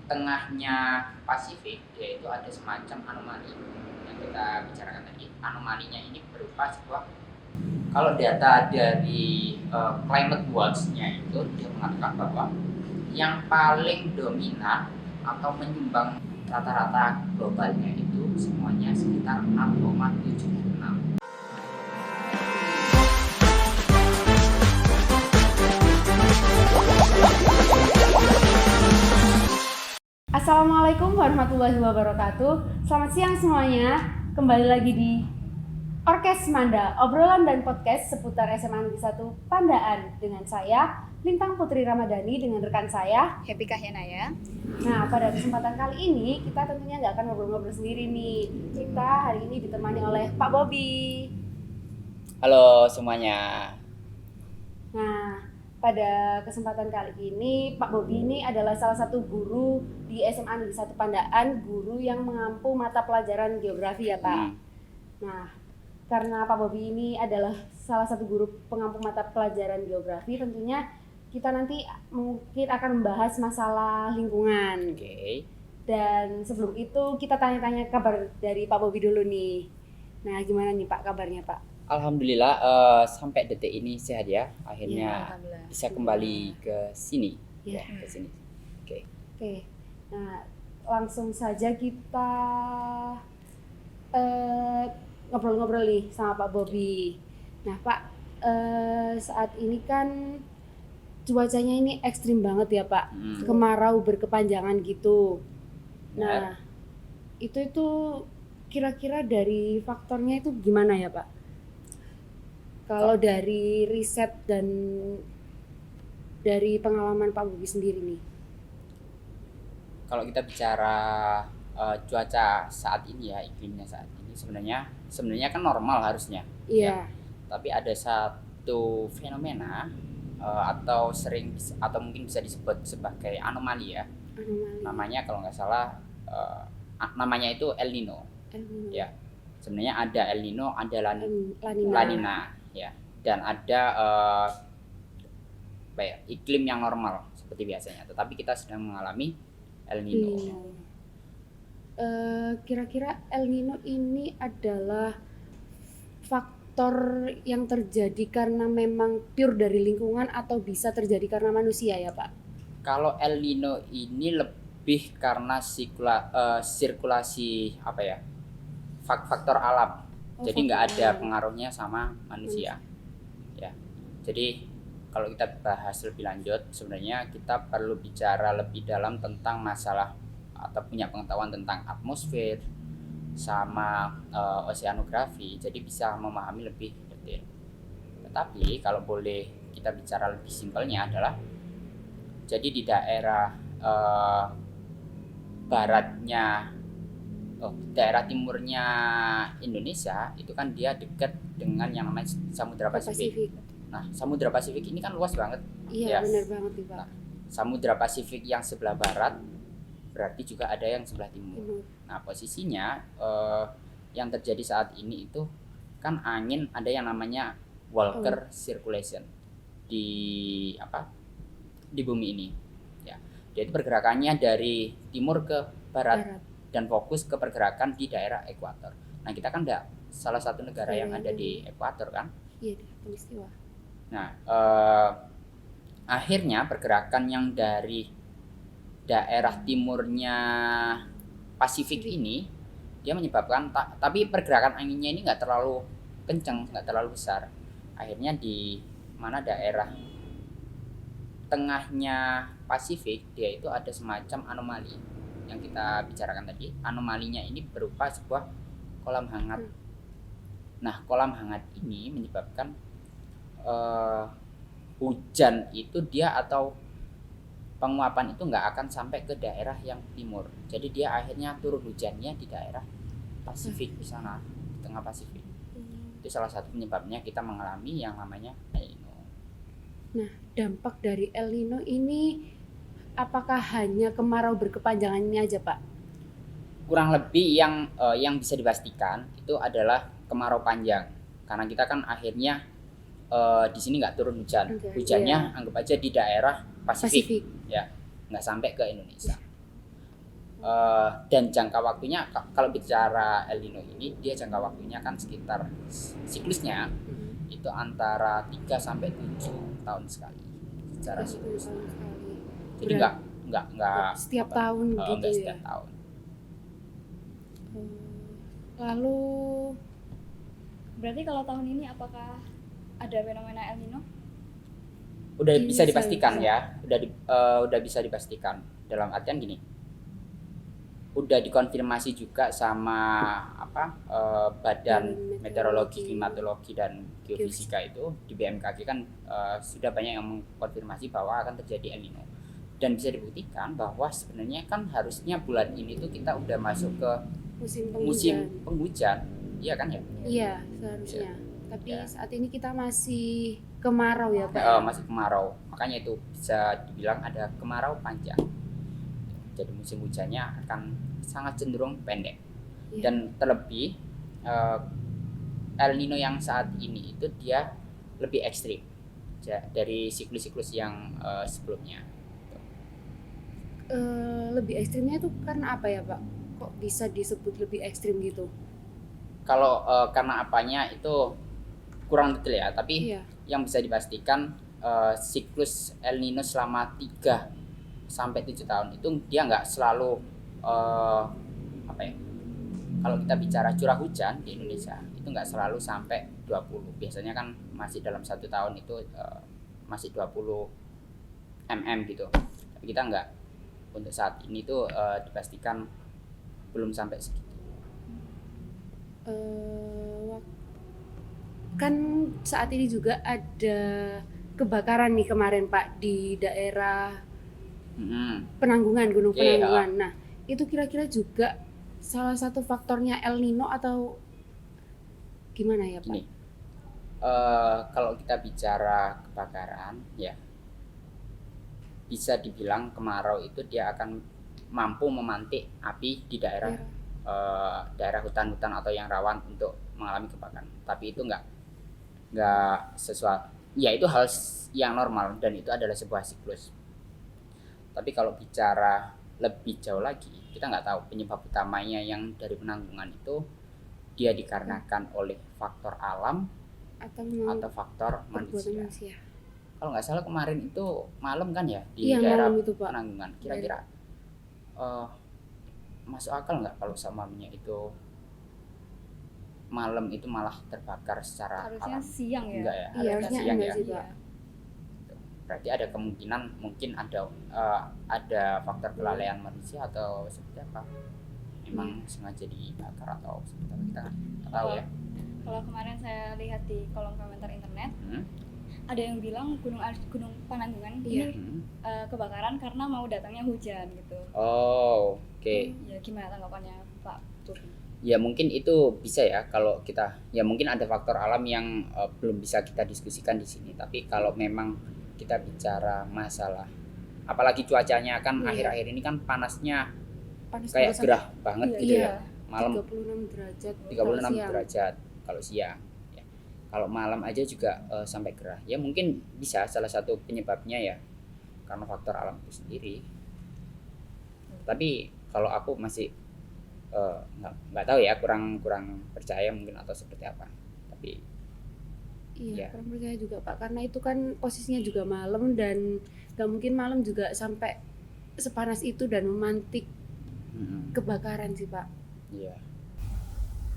tengahnya Pasifik, yaitu ada semacam anomali yang kita bicarakan tadi. Anomalinya ini berupa sebuah, kalau data dari Climate Watch-nya itu dia mengatakan bahwa yang paling dominan atau menyumbang rata-rata globalnya itu semuanya sekitar 6,76. Assalamualaikum warahmatullahi wabarakatuh. Selamat siang semuanya. Kembali lagi di Orkes Manda, obrolan dan podcast seputar SMA Negeri 1 Pandaan dengan saya Lintang Putri Ramadhani dengan rekan saya Happy Kahyanaya. Nah, pada kesempatan kali ini kita tentunya nggak akan ngobrol-ngobrol sendiri nih. Kita hari ini ditemani oleh Pak Bobi. Halo semuanya. Nah, pada kesempatan kali ini Pak Bobi ini adalah salah satu guru di SMA Negeri 1 Pandaan, guru yang mengampu mata pelajaran geografi ya Pak. Nah, karena Pak Bobi ini adalah salah satu guru pengampu mata pelajaran geografi, tentunya kita nanti mungkin akan membahas masalah lingkungan. Oke. Dan sebelum itu kita tanya-tanya kabar dari Pak Bobi dulu nih. Nah, gimana nih Pak kabarnya Pak? Alhamdulillah sampai detik ini sehat ya. Akhirnya Alhamdulillah. bisa kembali ke sini. Ya. Ke sini. Oke. Oke. Nah, langsung saja kita ngobrol-ngobrol nih sama Pak Bobi. Nah Pak, saat ini kan cuacanya ini ekstrim banget ya Pak, kemarau berkepanjangan gitu. Nah, itu kira-kira dari faktornya itu gimana ya Pak? Kalau dari riset dan dari pengalaman Pak Bobi sendiri nih. Kalau kita bicara cuaca saat ini ya, iklimnya saat ini sebenarnya kan normal harusnya. Iya. Ya. Tapi ada satu fenomena atau mungkin bisa disebut sebagai anomali ya. Anomali. Namanya kalau nggak salah namanya itu El Nino. El Nino. Ya. Sebenarnya ada El Nino, ada La Nina ya. Dan ada iklim yang normal seperti biasanya. Tetapi kita sedang mengalami El Nino. Kira-kira El Nino ini adalah faktor yang terjadi karena memang pure dari lingkungan atau bisa terjadi karena manusia ya Pak? Kalau El Nino ini lebih karena sirkulasi apa ya, faktor alam. Jadi nggak ada pengaruhnya sama manusia. Ya. Jadi kalau kita bahas lebih lanjut, sebenarnya kita perlu bicara lebih dalam tentang masalah atau punya pengetahuan tentang atmosfer sama oceanografi, jadi bisa memahami lebih detail. Tetapi kalau boleh kita bicara lebih simpelnya adalah, jadi di daerah daerah timurnya Indonesia itu kan dia dekat dengan yang namanya Samudra Pasifik. Nah, Samudra Pasifik ini kan luas banget. Iya, benar banget nih Pak. Nah, Samudra Pasifik yang sebelah barat berarti juga ada yang sebelah timur. Nah, posisinya yang terjadi saat ini itu kan angin, ada yang namanya Walker circulation di bumi ini. Ya. Jadi pergerakannya dari timur ke barat. Dan fokus ke pergerakan di daerah ekuator. Nah, kita kan salah satu negara yang ada di ekuator kan? Iya, di Khatulistiwa. Nah, akhirnya pergerakan yang dari daerah timurnya Pasifik ini dia menyebabkan tapi pergerakan anginnya ini nggak terlalu kencang, nggak terlalu besar. Akhirnya di mana daerah tengahnya Pasifik dia itu ada semacam anomali yang kita bicarakan tadi. Anomalinya ini berupa sebuah kolam hangat. Nah, kolam hangat ini menyebabkan hujan itu atau penguapan itu nggak akan sampai ke daerah yang timur. Jadi dia akhirnya turun hujannya di daerah Pasifik di sana, di tengah Pasifik. Itu salah satu penyebabnya kita mengalami yang namanya El Nino. Nah, dampak dari El Nino ini apakah hanya kemarau berkepanjangan ini aja Pak? Kurang lebih yang bisa dipastikan itu adalah kemarau panjang. Karena kita kan akhirnya di sini nggak turun hujan. Hujannya anggap aja di daerah Pasifik. Ya, nggak sampai ke Indonesia. Dan jangka waktunya kalau bicara El Nino ini dia jangka waktunya kan sekitar siklusnya itu antara 3 sampai 7 tahun sekali secara siklus. Jadi enggak setiap tahun gitu enggak ya. setiap tahun. Lalu berarti kalau tahun ini apakah ada fenomena El Nino? Udah bisa Bisa, dipastikan bisa. ya, udah bisa dipastikan. Dalam artian gini, udah dikonfirmasi juga sama Badan Meteorologi, Klimatologi dan Geofisika itu di BMKG kan sudah banyak yang mengkonfirmasi bahwa akan terjadi El Nino. Dan bisa dibuktikan bahwa sebenarnya kan harusnya bulan ini tuh kita udah masuk ke musim penghujan, iya kan ya? Iya, seharusnya. Tapi Ya. saat ini kita masih kemarau ya, Pak. Masih kemarau, makanya itu bisa dibilang ada kemarau panjang. Jadi musim hujannya akan sangat cenderung pendek. Iya. Dan terlebih El Nino yang saat ini itu dia lebih ekstrim dari siklus-siklus yang sebelumnya. Lebih ekstrimnya itu karena apa ya, Pak? Kok bisa disebut lebih ekstrim gitu? Kalau karena apanya itu kurang detail ya, tapi Iya. yang bisa dipastikan siklus El Nino selama 3 sampai 7 tahun itu dia nggak selalu kalau kita bicara curah hujan di Indonesia itu nggak selalu sampai 20. Biasanya kan masih dalam 1 tahun itu masih 20 mm gitu. Tapi kita nggak, untuk saat ini tuh dipastikan belum sampai segitu. Kan saat ini juga ada kebakaran nih kemarin, Pak, di daerah Penanggungan, Gunung Oke, Penanggungan. Nah, itu kira-kira juga salah satu faktornya El Nino atau gimana ya, Pak? Gini, kalau kita bicara kebakaran ya bisa dibilang kemarau itu dia akan mampu memantik api di daerah daerah hutan-hutan atau yang rawan untuk mengalami kebakaran. Tapi itu nggak sesuatu, ya itu hal yang normal dan itu adalah sebuah siklus. Tapi kalau bicara lebih jauh lagi, kita nggak tahu penyebab utamanya yang dari penanggungan itu dia dikarenakan oleh faktor alam atau faktor manusia. Kalau nggak salah kemarin itu malam kan ya di daerah itu, Pak. Penanggungan. Kira-kira masuk akal nggak kalau samanya itu malam itu malah terbakar secara Harusnya alam? siang ya. Enggak ya, Iya, harusnya harusnya siang enggak ya. sih, Pak. Berarti ada kemungkinan mungkin ada faktor kelalaian manusia atau seperti apa? Memang sengaja dibakar atau seperti apa, kita nggak tahu ya. Kalau kemarin saya lihat di kolom komentar internet, ada yang bilang Gunung Penanggungan ini kebakaran karena mau datangnya hujan gitu. Oh, oke. Ya gimana tanggapannya Pak Turki? Ya mungkin itu bisa ya kalau kita, ya mungkin ada faktor alam yang belum bisa kita diskusikan di sini. Tapi kalau memang kita bicara masalah, apalagi cuacanya kan akhir-akhir ini kan panasnya kayak gerah banget gitu ya. Malam 36 derajat. 36 derajat kalau siang. Ya. Kalau malam aja juga sampai gerah. Ya mungkin bisa salah satu penyebabnya ya karena faktor alam itu sendiri. Tapi kalau aku masih nggak tahu ya, kurang percaya mungkin atau seperti apa. Tapi iya, kurang percaya juga, Pak, karena itu kan posisinya juga malam dan nggak mungkin malam juga sampai sepanas itu dan memantik kebakaran sih, Pak. Iya.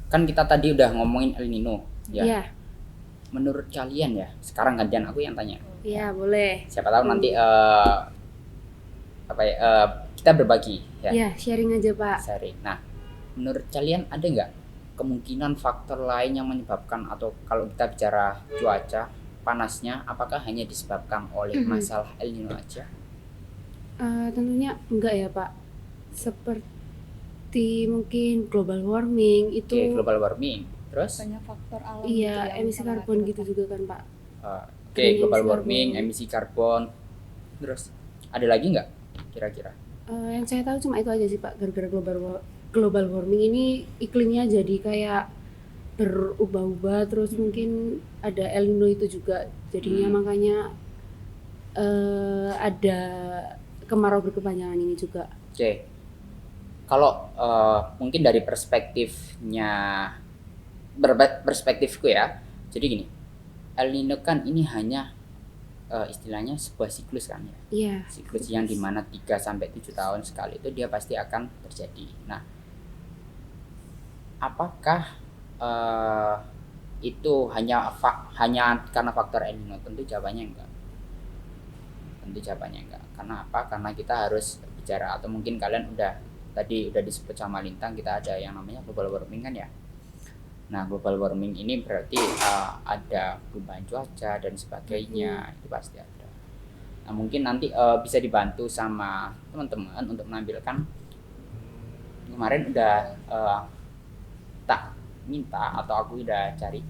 Kan kita tadi udah ngomongin El Nino ya. Iya. Menurut kalian ya, sekarang gantian aku yang tanya. Iya, boleh. Siapa tahu nanti kita berbagi ya. Iya, sharing aja, Pak. Sharing. Nah, menurut kalian ada nggak kemungkinan faktor lain yang menyebabkan, atau kalau kita bicara cuaca panasnya, apakah hanya disebabkan oleh masalah El Nino aja? Tentunya enggak ya, Pak. Seperti mungkin global warming itu. Oke, global warming. Terus? Banyak faktor alam. Iya, gitu emisi karbon gitu juga kan, Pak. Oke, global warming, emisi karbon. Terus ada lagi nggak kira-kira? Yang saya tahu cuma itu aja sih, Pak. Gara-gara global warming ini iklimnya jadi kayak berubah-ubah, terus mungkin ada El Nino itu juga jadinya makanya ada kemarau berkepanjangan ini juga. Oke. Kalau mungkin dari perspektifku ya, jadi gini, El Nino kan ini hanya istilahnya sebuah siklus kan ya, Iya. siklus yang dimana 3 sampai 7 tahun sekali itu dia pasti akan terjadi. Nah, apakah itu hanya karena faktor El Nino? Tentu jawabannya enggak. Karena apa? Karena kita harus bicara, atau mungkin kalian udah disebut sama Lintang, kita ada yang namanya global warming kan ya. Nah, global warming ini berarti ada perubahan cuaca dan sebagainya, itu pasti ada. Nah, mungkin nanti bisa dibantu sama teman-teman untuk menampilkan. Kemarin udah tak minta atau aku udah cari,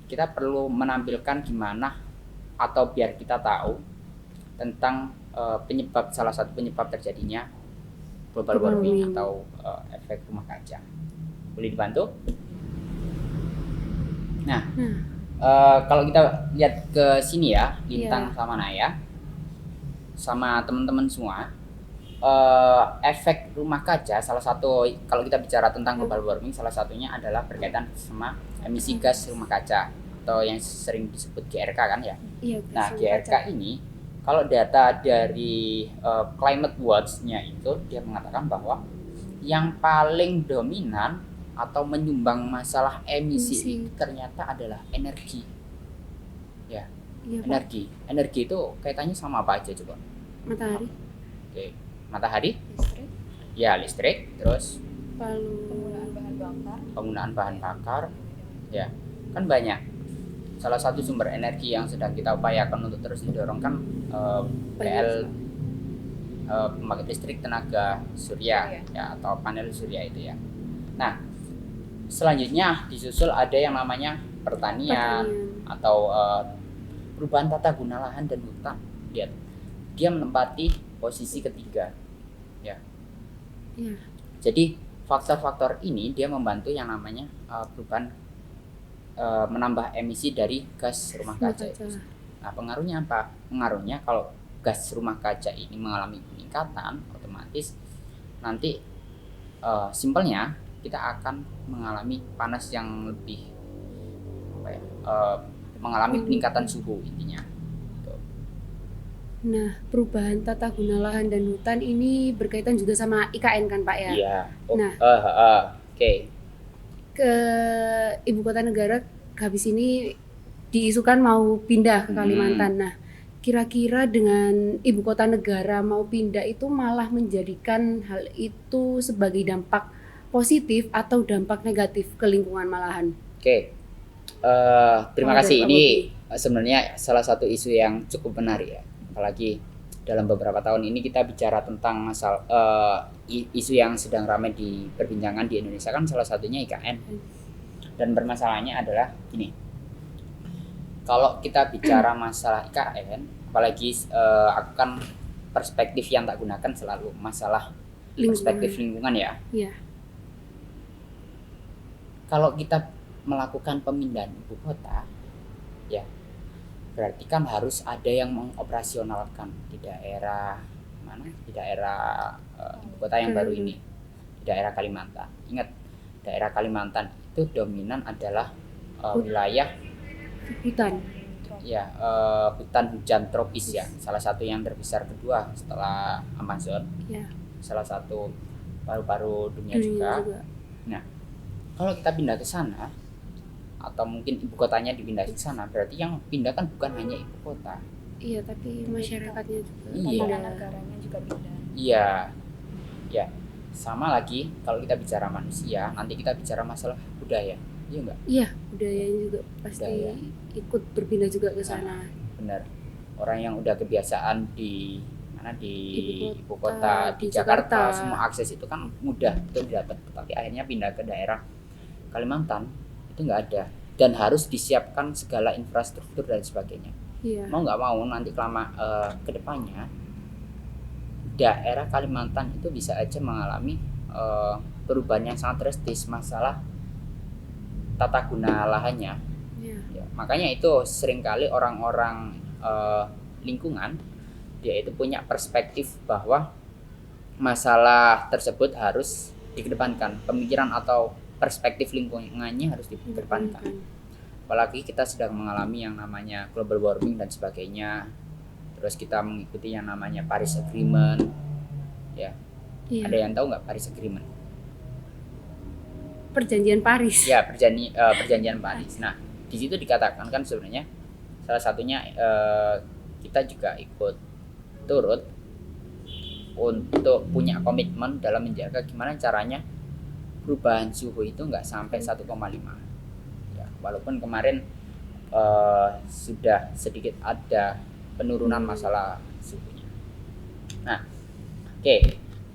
kita perlu menampilkan gimana atau biar kita tahu tentang salah satu penyebab terjadinya global warming atau efek rumah kaca. Boleh dibantu? Nah, kalau kita lihat ke sini ya, Lintang sama Naya, sama teman-teman semua, efek rumah kaca salah satu, kalau kita bicara tentang global warming, salah satunya adalah berkaitan sama emisi gas rumah kaca atau yang sering disebut GRK kan ya. Iya, nah, GRK ini kalau data dari Climate Watch-nya itu dia mengatakan bahwa yang paling dominan atau menyumbang masalah emisi itu ternyata adalah energi. Ya, energi. Energi itu kaitannya sama apa aja coba? Matahari. Oke, matahari. Listrik. Ya, listrik. Terus penggunaan bahan bakar. Ya, kan banyak. Salah satu sumber energi yang sedang kita upayakan untuk terus didorong kan pembangkit listrik tenaga surya ya, atau panel surya itu ya. Nah, selanjutnya disusul ada yang namanya pertanian. Atau perubahan tata guna lahan dan hutan. Lihat, dia menempati posisi ketiga ya. Jadi faktor-faktor ini dia membantu yang namanya perubahan menambah emisi dari gas rumah kaca itu. Nah, pengaruhnya apa? Pengaruhnya kalau gas rumah kaca ini mengalami peningkatan, otomatis nanti simpelnya kita akan mengalami panas yang lebih mengalami peningkatan suhu intinya. Nah, perubahan tata guna lahan dan hutan ini berkaitan juga sama IKN kan Pak ya? Iya. Nah, Oke. Ke ibu kota negara habis ini diisukan mau pindah ke Kalimantan. Nah, kira-kira dengan ibu kota negara mau pindah itu malah menjadikan hal itu sebagai dampak positif atau dampak negatif ke lingkungan malahan? Oke. Terima kasih. Ini sebenarnya salah satu isu yang cukup menarik ya. Apalagi dalam beberapa tahun ini kita bicara tentang masalah isu yang sedang ramai diperbincangkan di Indonesia kan salah satunya IKN. Dan bermasalahnya adalah gini. Kalau kita bicara masalah IKN, apalagi aku kan perspektif yang tak gunakan selalu masalah perspektif lingkungan ya. Iya. Kalau kita melakukan pemindahan ibu kota, ya berarti kan harus ada yang mengoperasionalkan di daerah mana? Di daerah ibu kota yang baru ini, di daerah Kalimantan. Ingat, daerah Kalimantan itu dominan adalah wilayah hutan. Ya, hutan hujan tropis ya. Salah satu yang terbesar kedua setelah Amazon. Ya. Salah satu paru-paru dunia juga. Nah, kalau kita pindah ke sana, atau mungkin ibu kotanya dipindah ke sana, berarti yang pindah kan bukan hanya ibu kota. Iya, tapi masyarakatnya juga. Iya. Negaranya juga pindah. Iya, ya. Sama lagi kalau kita bicara manusia, nanti kita bicara masalah budaya, iya enggak? Iya, budayanya juga pasti ikut berpindah juga ke sana. Benar. Orang yang udah kebiasaan di mana, di ibu kota, di Jakarta, semua akses itu kan mudah untuk didapat, tapi akhirnya pindah ke daerah Kalimantan itu nggak ada dan harus disiapkan segala infrastruktur dan sebagainya. Iya. Mau nggak mau nanti kedepannya daerah Kalimantan itu bisa aja mengalami perubahan yang sangat drastis masalah tata guna lahannya. Yeah. Ya, makanya itu seringkali orang-orang lingkungan dia itu punya perspektif bahwa masalah tersebut harus dikedepankan, pemikiran atau perspektif lingkungannya harus dikedepankan. Apalagi kita sedang mengalami yang namanya global warming dan sebagainya, terus kita mengikuti yang namanya Paris Agreement, ya. Iya. Ada yang tahu nggak Paris Agreement? Perjanjian Paris. Ya, perjanjian Paris. Nah, di situ dikatakan kan sebenarnya salah satunya kita juga ikut turut untuk punya komitmen dalam menjaga gimana caranya perubahan suhu itu nggak sampai 1,5. Ya, walaupun kemarin sudah sedikit ada penurunan masalah suhunya. Nah, oke,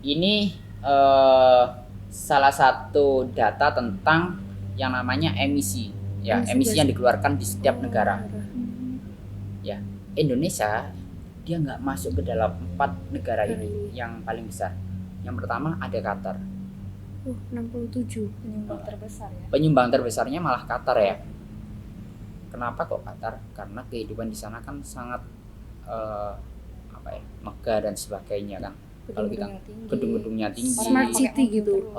ini salah satu data tentang yang namanya emisi, ya, emisi yang dikeluarkan di setiap negara. Ya, Indonesia dia nggak masuk ke dalam 4 negara ini yang paling besar. Yang pertama ada Qatar. 67. Penyumbang terbesar ya. Penyumbang terbesarnya malah Qatar ya. Kenapa kok Qatar? Karena kehidupan di sana kan sangat megah dan sebagainya kan. Kalau kita gedung-gedungnya tinggi, Smart city gitu.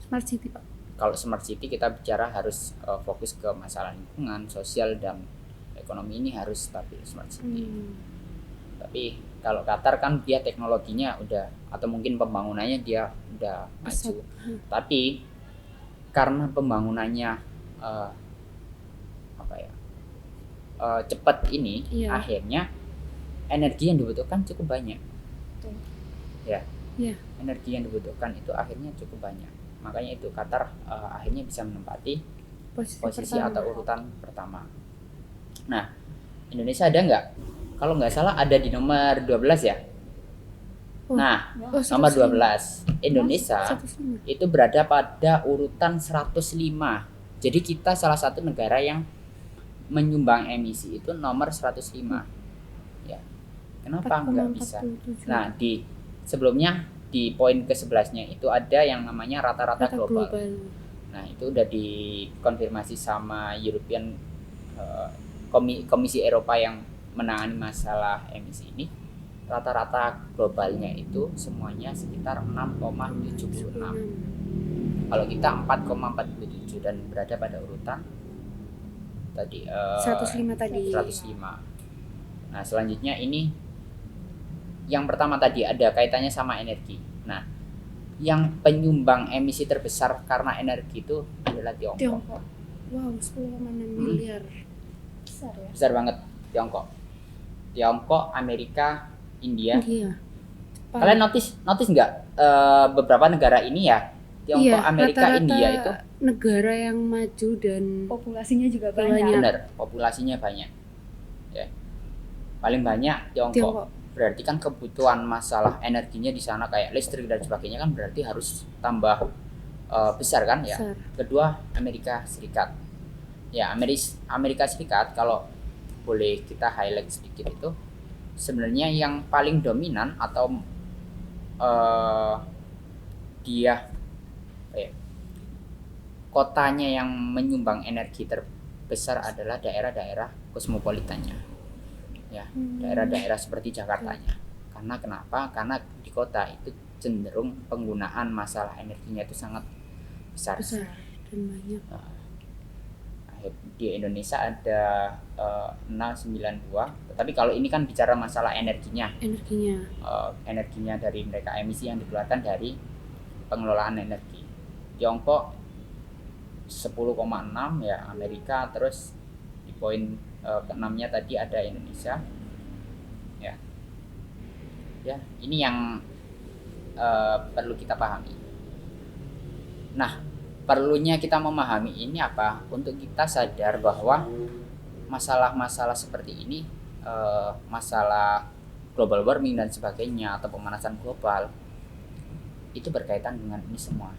Smart City, Pak. kalau smart city kita bicara harus fokus ke masalah lingkungan, sosial dan ekonomi, ini harus stabil smart city. Tapi kalau Qatar kan dia teknologinya udah, atau mungkin pembangunannya dia udah maju. Tapi karena pembangunannya cepat ini, akhirnya energi yang dibutuhkan cukup banyak. Ya. Energi yang dibutuhkan itu akhirnya cukup banyak. Makanya itu Qatar akhirnya bisa menempati posisi atau urutan pertama. Nah, Indonesia ada nggak? Kalau nggak salah ada di nomor 12 ya. Nah, nomor 12 Indonesia itu berada pada urutan 105. Jadi kita salah satu negara yang menyumbang emisi itu nomor 105. Ya. Kenapa nggak bisa? Nah, sebelumnya di poin ke-11-nya itu ada yang namanya rata-rata global. Nah, itu udah dikonfirmasi sama European Komisi Eropa yang menangani masalah emisi ini. Rata-rata globalnya itu semuanya sekitar 6,76. Kalau kita 4,47 dan berada pada urutan tadi 105 tadi. 105. Nah, selanjutnya ini yang pertama tadi ada kaitannya sama energi. Nah, yang penyumbang emisi terbesar karena energi itu adalah Tiongkok. Wow, 10,6 miliar. Besar ya. Besar banget Tiongkok, Amerika, India. Kalian notice nggak beberapa negara ini ya, Tiongkok, Amerika, rata-rata India itu negara yang maju dan populasinya juga banyak. benar, populasinya banyak. Ya. Paling banyak Tiongkok. Berarti kan kebutuhan masalah energinya di sana kayak listrik dan sebagainya kan berarti harus tambah besar kan ya. Kedua Amerika Serikat. Ya, Amerika Serikat kalau boleh kita highlight sedikit itu sebenarnya yang paling dominan atau dia kotanya yang menyumbang energi terbesar adalah daerah-daerah kosmopolitannya. Ya, daerah-daerah seperti Jakartanya. Karena kenapa? Karena di kota itu cenderung penggunaan masalah energinya itu sangat besar dan banyak. Di Indonesia ada 092, tapi kalau ini kan bicara masalah energinya dari mereka, emisi yang dikeluarkan dari pengelolaan energi. Tiongkok 10,6 ya, Amerika, terus di poin ke-6-nya tadi ada Indonesia. Ya, ini yang perlu kita pahami. Nah, perlunya kita memahami ini apa? Untuk kita sadar bahwa masalah-masalah seperti ini, masalah global warming dan sebagainya atau pemanasan global itu berkaitan dengan ini semua.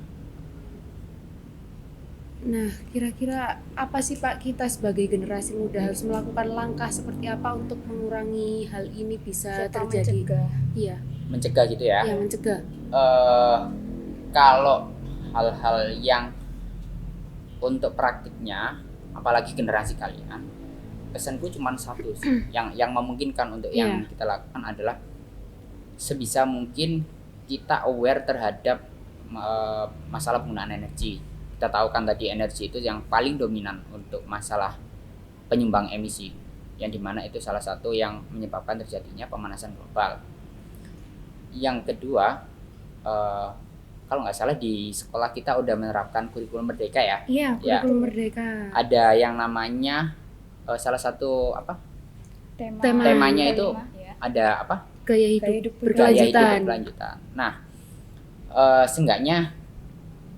Nah, kira-kira apa sih Pak, kita sebagai generasi muda harus melakukan langkah seperti apa untuk mengurangi hal ini bisa terjadi? Mencegah gitu ya? Iya, mencegah. Kalau hal-hal yang untuk praktiknya, apalagi generasi kalian, pesanku cuma satu sih. yang memungkinkan untuk yang kita lakukan adalah sebisa mungkin kita aware terhadap masalah penggunaan energi. Kita tahu kan tadi energi itu yang paling dominan untuk masalah penyumbang emisi, yang dimana itu salah satu yang menyebabkan terjadinya pemanasan global. Yang kedua, kalau nggak salah di sekolah kita udah menerapkan kurikulum merdeka ya. Iya, Ya. kurikulum merdeka. Ada yang namanya salah satu Tema. temanya itu ya. ada apa? Gaya hidup, Gaya hidup berkelanjutan. berkelanjutan. Nah, seenggaknya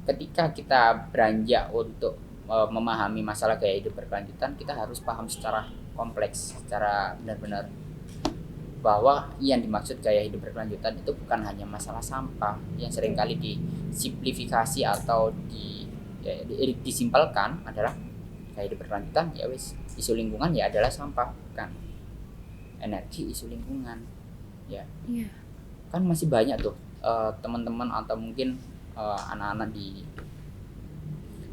ketika kita beranjak untuk memahami masalah gaya hidup berkelanjutan, kita harus paham secara kompleks, secara benar-benar bahwa yang dimaksud gaya hidup berkelanjutan itu bukan hanya masalah sampah yang seringkali disimplifikasi atau disimpelkan adalah gaya hidup berkelanjutan ya wis isu lingkungan ya adalah sampah, bukan energi isu lingkungan ya. Iya. Kan masih banyak tuh teman-teman atau mungkin anak-anak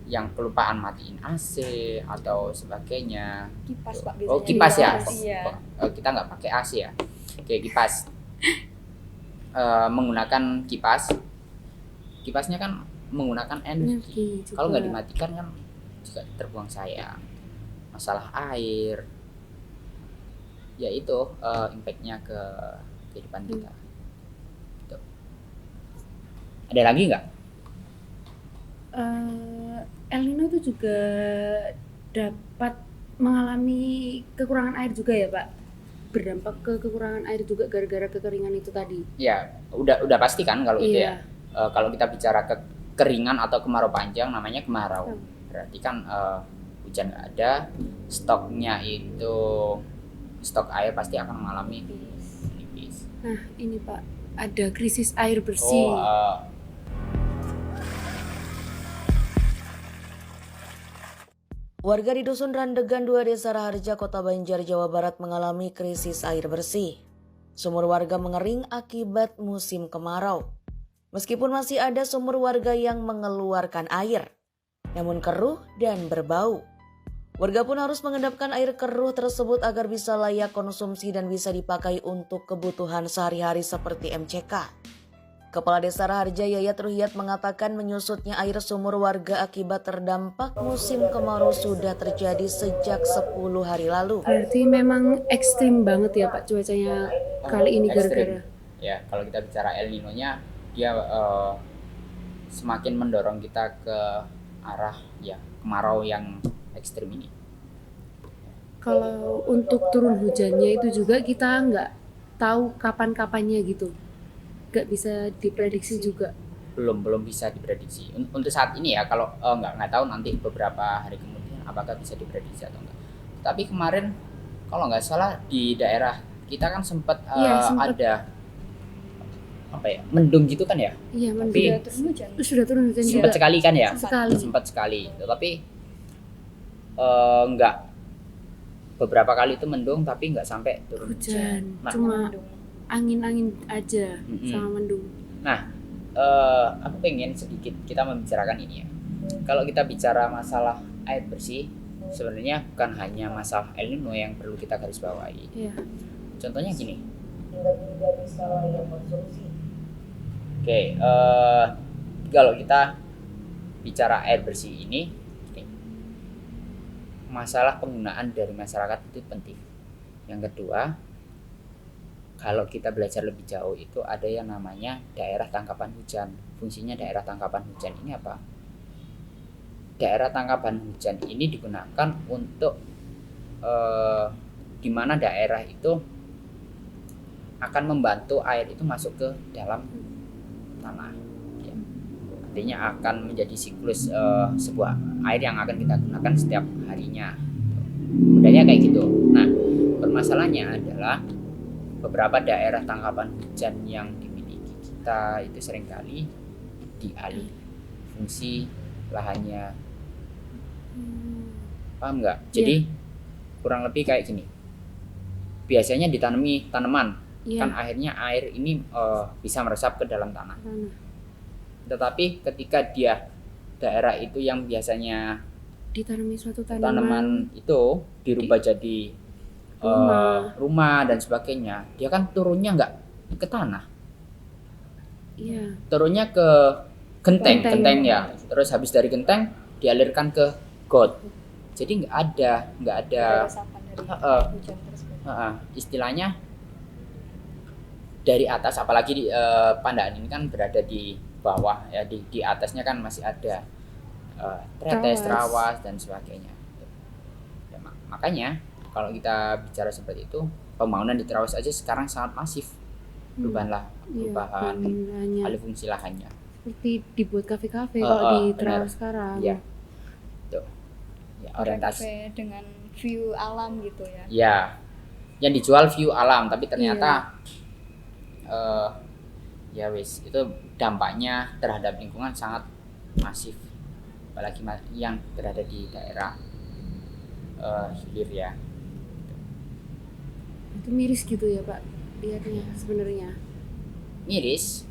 yang kelupaan matiin AC atau sebagainya. Kipas Pak Oh, biasanya. kipas ya. Iya. Kita nggak pakai AC ya. Oke, kipas. Menggunakan kipas. Kipasnya kan menggunakan energi. Energi juga. Kalau nggak dimatikan kan juga terbuang sayang. Masalah air. Ya itu impact-nya ke kehidupan kita. Gitu. Ada lagi nggak? El Nino itu juga dapat mengalami kekurangan air juga ya Pak? Berdampak ke kekurangan air juga gara-gara kekeringan itu tadi. Ya, udah pasti kan kalau itu Iya. ya. Kalau kita bicara kekeringan atau kemarau panjang namanya kemarau. Berarti kan hujan nggak ada, stoknya itu stok air pasti akan mengalami nipis. Nah ini Pak, ada krisis air bersih. Warga di Dusun Randegan 2 Desa Raharja, Kota Banjar, Jawa Barat mengalami krisis air bersih. Sumur warga mengering akibat musim kemarau. Meskipun masih ada sumur warga yang mengeluarkan air, namun keruh dan berbau. Warga pun harus mengendapkan air keruh tersebut agar bisa layak konsumsi dan bisa dipakai untuk kebutuhan sehari-hari seperti MCK. Kepala Desa Raharja Yayat Ruhiyat mengatakan menyusutnya air sumur warga akibat terdampak musim kemarau sudah terjadi sejak 10 hari lalu. Berarti memang ekstrim banget ya Pak cuacanya kali ini Ekstrim. gara-gara. Ya, kalau kita bicara El Nino-nya dia semakin mendorong kita ke arah ya kemarau yang ekstrim ini. Kalau untuk turun hujannya itu juga kita nggak tahu kapan-kapannya gitu. Nggak bisa diprediksi juga. Belum bisa diprediksi untuk saat ini ya. Kalau nggak tahu nanti beberapa hari kemudian apakah bisa diprediksi atau enggak. Tapi kemarin kalau nggak salah di daerah kita kan sempat ada apa ya, mendung gitu kan ya. Iya, Tapi Sudah turun hujan. sudah turun hujan sempat juga. sekali kan ya. Sekali. Sekali. Tetapi nggak, beberapa kali itu mendung tapi nggak sampai turun Hujan, Nah, cuma Mendung. angin-angin aja sama mendung. Nah, aku pengen sedikit kita membicarakan ini ya. Kalau kita bicara masalah air bersih, sebenarnya bukan hanya masalah El Nino yang perlu kita garis bawahi. Iya. Contohnya gini. Oke, kalau kita bicara air bersih ini, masalah penggunaan dari masyarakat itu penting. Yang kedua, kalau kita belajar lebih jauh itu ada yang namanya daerah tangkapan hujan. Fungsinya daerah tangkapan hujan ini apa? Daerah tangkapan hujan ini digunakan untuk di mana daerah itu akan membantu air itu masuk ke dalam tanah. Ya. Artinya akan menjadi siklus sebuah air yang akan kita gunakan setiap harinya. Mudahnya kayak gitu. Nah, permasalahannya adalah beberapa daerah tangkapan hujan yang dimiliki kita itu seringkali dialih fungsi lahannya. Paham nggak? Jadi kurang lebih kayak gini. Biasanya ditanami tanaman, kan akhirnya air ini bisa meresap ke dalam tanah. Tetapi ketika dia daerah itu yang biasanya Ditanami suatu tanaman itu dirubah jadi rumah dan sebagainya, dia kan turunnya nggak ke tanah, Iya. turunnya ke Genteng. genteng ya. Terus habis dari genteng dialirkan ke got. Jadi nggak ada Ada resapan dari hujan tersebut. istilahnya dari atas, apalagi di Pandaan ini kan berada di bawah ya, di atasnya kan masih ada tretes, trawas dan sebagainya. Ya, makanya kalau kita bicara seperti itu, pembangunan di Trawas aja sekarang sangat masif perubahan alih fungsi lahannya. Seperti dibuat kafe-kafe kalau di Trawas sekarang. Ya, tuh. Ya, orientasi Kafe dengan view alam gitu ya. ya, yang dijual view alam, tapi ternyata ya wis, itu dampaknya terhadap lingkungan sangat masif, apalagi yang berada di daerah hilir ya. Itu miris gitu ya Pak lihatnya sebenarnya.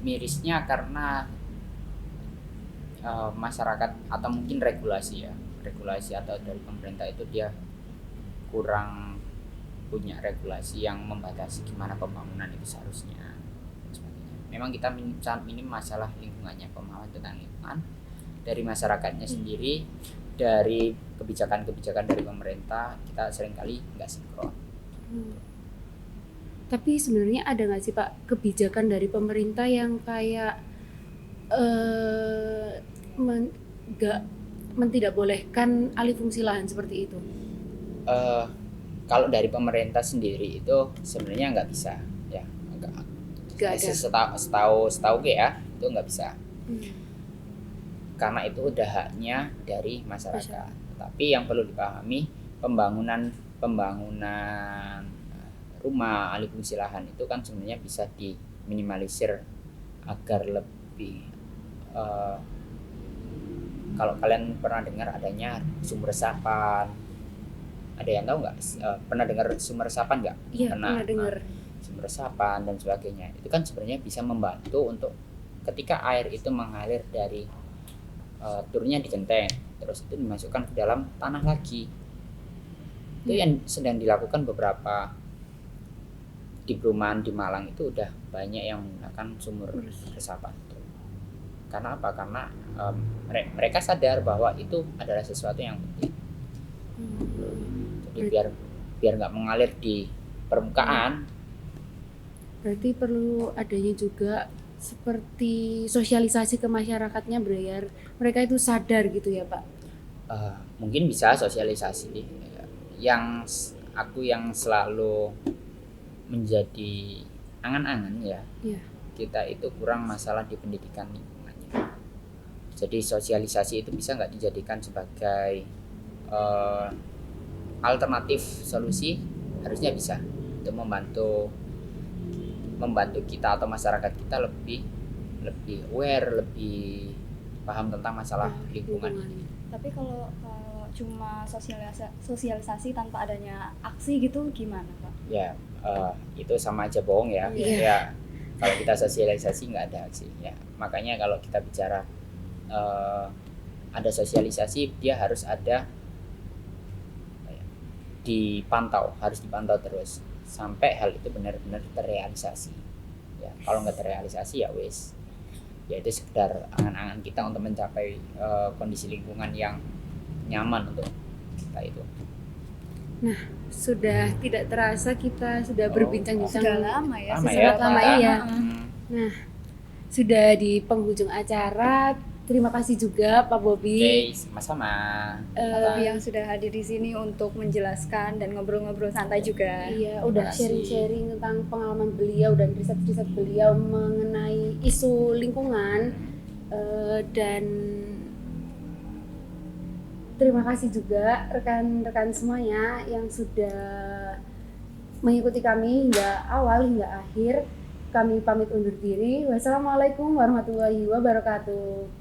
Mirisnya karena masyarakat atau mungkin regulasi atau dari pemerintah itu dia kurang punya regulasi yang membatasi gimana pembangunan itu seharusnya. Memang kita sangat minim masalah lingkungannya, pemahaman tentang lingkungan dari masyarakatnya sendiri, dari kebijakan-kebijakan dari pemerintah kita seringkali nggak sinkron. Tapi sebenarnya ada nggak sih Pak kebijakan dari pemerintah yang kayak tidak bolehkan alih fungsi lahan seperti itu? Kalau dari pemerintah sendiri itu sebenarnya nggak bisa ya, Nggak ada. setahu gue ya itu nggak bisa. Karena itu udah haknya dari masyarakat. Tapi yang perlu dipahami, pembangunan rumah alih fungsi lahan itu kan sebenarnya bisa diminimalisir agar lebih kalau kalian pernah dengar adanya sumur resapan, ada yang tahu nggak? Pernah dengar sumur resapan nggak? Iya, pernah dengar. Sumur resapan dan sebagainya itu kan sebenarnya bisa membantu untuk ketika air itu mengalir dari turunnya di genteng, terus itu dimasukkan ke dalam tanah lagi. Itu yang sedang dilakukan beberapa di perumahan di Malang, itu udah banyak yang menggunakan sumur resapan itu. Karena apa? Karena mereka sadar bahwa itu adalah sesuatu yang penting. Jadi biar nggak mengalir di permukaan. Berarti perlu adanya juga seperti sosialisasi ke masyarakatnya biar mereka itu sadar gitu ya Pak? Mungkin bisa sosialisasi. Yang selalu menjadi angan-angan ya, kita itu kurang masalah di pendidikan lingkungannya. Jadi sosialisasi itu bisa nggak dijadikan sebagai alternatif solusi? Harusnya bisa untuk membantu kita atau masyarakat kita lebih aware, lebih paham tentang masalah lingkungan. Tapi kalau cuma sosialisasi tanpa adanya aksi gitu gimana Pak? Ya, itu sama aja bohong ya. Ya, kalau kita sosialisasi nggak ada aksi ya. Makanya kalau kita bicara ada sosialisasi, dia harus ada harus dipantau terus sampai hal itu benar-benar terrealisasi. Ya, kalau nggak terrealisasi ya wis, ya itu sekedar angan-angan kita untuk mencapai kondisi lingkungan yang nyaman untuk kita itu. Nah, sudah tidak terasa kita sudah berbincang-bincang sudah lama ya. Lama ya. Nah, sudah di penghujung acara. Terima kasih juga Pak Bobi. Oke, sama-sama. Bobi yang sudah hadir di sini untuk menjelaskan dan ngobrol-ngobrol santai juga. Iya, udah sharing-sharing tentang pengalaman beliau dan riset-riset beliau mengenai isu lingkungan. Dan terima kasih juga rekan-rekan semuanya yang sudah mengikuti kami hingga awal hingga akhir. Kami pamit undur diri. Wassalamualaikum warahmatullahi wabarakatuh.